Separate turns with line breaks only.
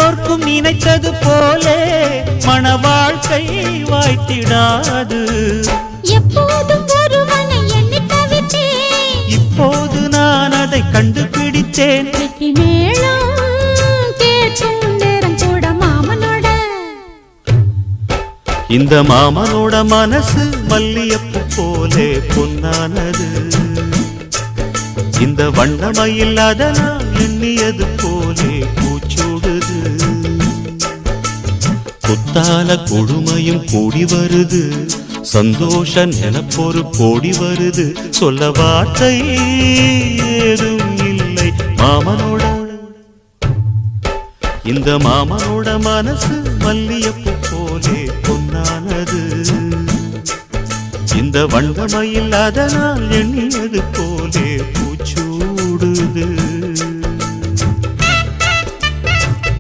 எல்லோர்க்கும் நினைத்தது போலே மன வாழ்க்கை வாய்த்திடாது.
எப்போதும் ஒருவனை எண்ணி தவித்தேன்,
இப்போது நான் அதை கண்டுபிடித்தேன். இந்த மாமனோட மனசு மல்லியப்பு போலே பொன்னானது. இந்த வண்ணமயில் அதனால் எண்ணியது போலே பூச்சூடுது. புத்தால கொடுமையும் கூடி வருது, சந்தோஷ நினப்பொரு கோடி வருது. சொல்ல வார்த்தை ஏதும் இல்லை மாமனோட. இந்த மாமனோட மனசு மல்லியப்பு போலே பொன்னானது. இந்த வண்ணமயில் அதனால் எண்ணியது போலே பூச்சூடுது.